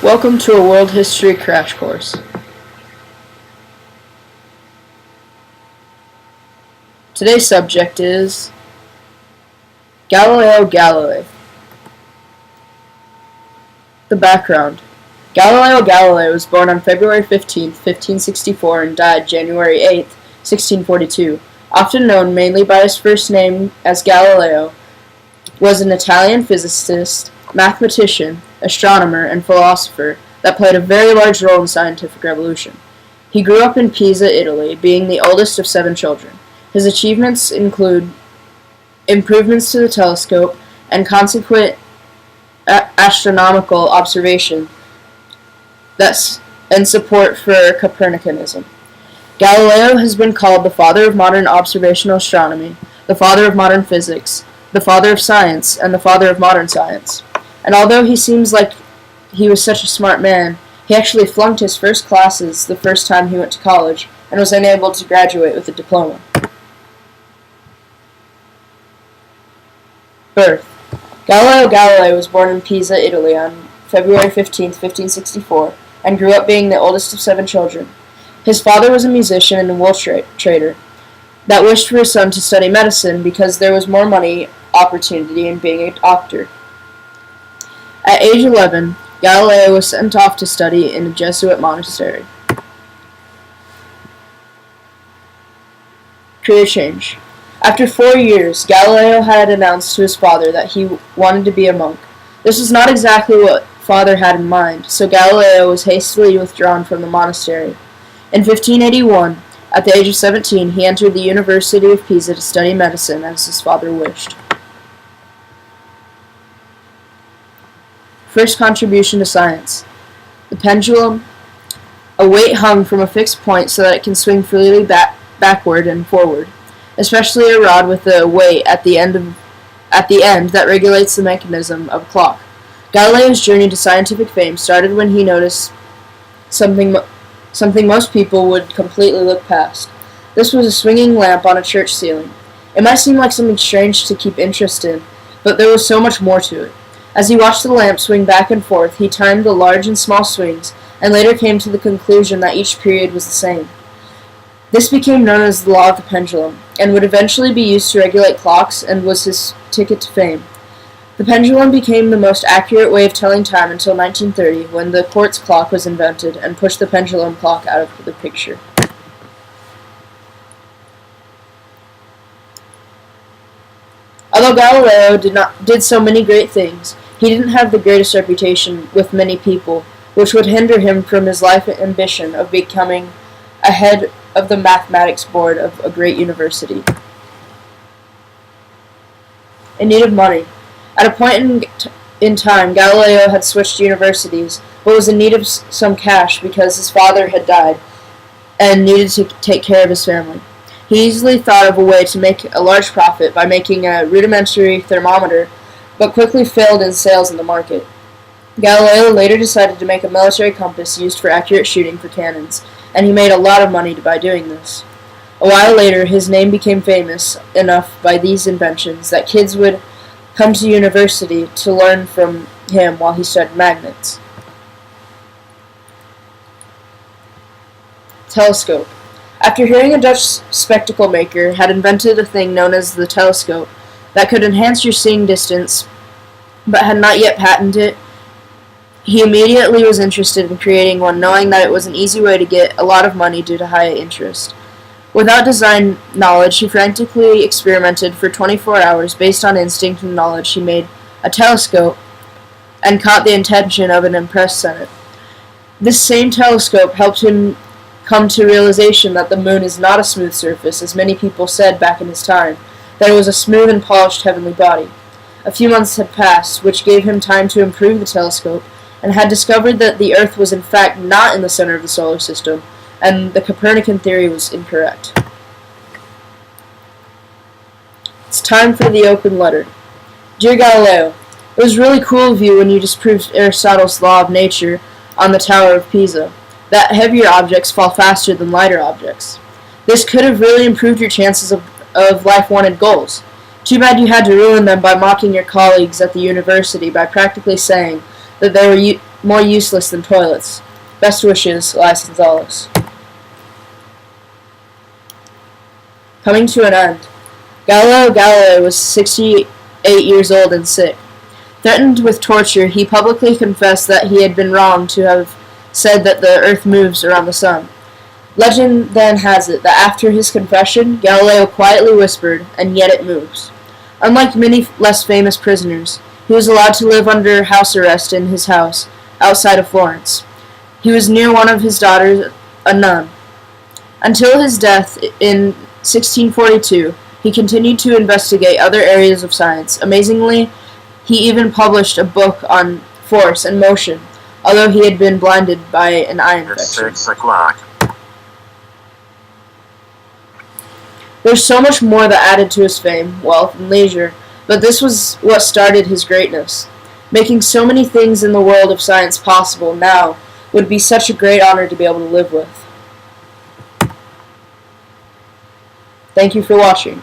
Welcome to a world history crash course. Today's subject is Galileo Galilei. The background. Galileo Galilei was born on February 15, 1564 and died January 8, 1642. Often known mainly by his first name as Galileo, was an Italian physicist, mathematician, astronomer, and philosopher that played a very large role in the scientific revolution. He grew up in Pisa, Italy, being the oldest of 7 children. His achievements include improvements to the telescope and consequent astronomical observation and support for Copernicanism. Galileo has been called the father of modern observational astronomy, the father of modern physics, the father of science, and the father of modern science. And although he seems like he was such a smart man, he actually flunked his first classes the first time he went to college and was unable to graduate with a diploma. Birth. Galileo Galilei was born in Pisa, Italy on February 15, 1564, and grew up being the oldest of 7 children. His father was a musician and a wool trader that wished for his son to study medicine because there was more money opportunity in being a doctor. At age 11, Galileo was sent off to study in a Jesuit monastery. Career change. After 4 years, Galileo had announced to his father that he wanted to be a monk. This was not exactly what father had in mind, so Galileo was hastily withdrawn from the monastery. In 1581, at the age of 17, he entered the University of Pisa to study medicine as his father wished. First contribution to science. The pendulum, a weight hung from a fixed point so that it can swing freely backward and forward, especially a rod with a weight at the end that regulates the mechanism of a clock. Galileo's journey to scientific fame started when he noticed something most people would completely look past. This was a swinging lamp on a church ceiling. It might seem like something strange to keep interest in, but there was so much more to it. As he watched the lamp swing back and forth, he timed the large and small swings, and later came to the conclusion that each period was the same. This became known as the law of the pendulum, and would eventually be used to regulate clocks, and was his ticket to fame. The pendulum became the most accurate way of telling time until 1930, when the quartz clock was invented and pushed the pendulum clock out of the picture. Although Galileo did so many great things, he didn't have the greatest reputation with many people, which would hinder him from his life ambition of becoming a head of the mathematics board of a great university. In need of money. At a point in time, Galileo had switched universities, but was in need of some cash because his father had died and needed to take care of his family. He easily thought of a way to make a large profit by making a rudimentary thermometer, but quickly failed in sales in the market. Galileo later decided to make a military compass used for accurate shooting for cannons, and he made a lot of money by doing this. A while later, his name became famous enough by these inventions that kids would come to university to learn from him while he studied magnets. Telescope. After hearing a Dutch spectacle maker had invented a thing known as the telescope that could enhance your seeing distance but had not yet patented it, he immediately was interested in creating one, knowing that it was an easy way to get a lot of money due to high interest. Without design knowledge, he frantically experimented for 24 hours. Based on instinct and knowledge, he made a telescope and caught the attention of an impressed Senate. This same telescope helped him come to realization that the moon is not a smooth surface, as many people said back in his time, that it was a smooth and polished heavenly body. A few months had passed, which gave him time to improve the telescope, and had discovered that the Earth was in fact not in the center of the solar system, and the Copernican theory was incorrect. It's time for the open letter. Dear Galileo, it was really cool of you when you disproved Aristotle's law of nature on the Tower of Pisa, that heavier objects fall faster than lighter objects. This could have really improved your chances of life-wanted goals. Too bad you had to ruin them by mocking your colleagues at the university by practically saying that more useless than toilets. Best wishes, Elias Gonzalez. Coming to an end. Galileo Galilei was 68 years old and sick. Threatened with torture, he publicly confessed that he had been wrong to have said that the earth moves around the sun. Legend then has it that after his confession, Galileo quietly whispered, "And yet it moves." Unlike many less famous prisoners, he was allowed to live under house arrest in his house, outside of Florence. He was near one of his daughters, a nun. Until his death in 1642, he continued to investigate other areas of science. Amazingly, he even published a book on force and motion, although he had been blinded by an eye infection. It's 6 o'clock. There's so much more that added to his fame, wealth, and leisure, but this was what started his greatness. Making so many things in the world of science possible now would be such a great honor to be able to live with. Thank you for watching.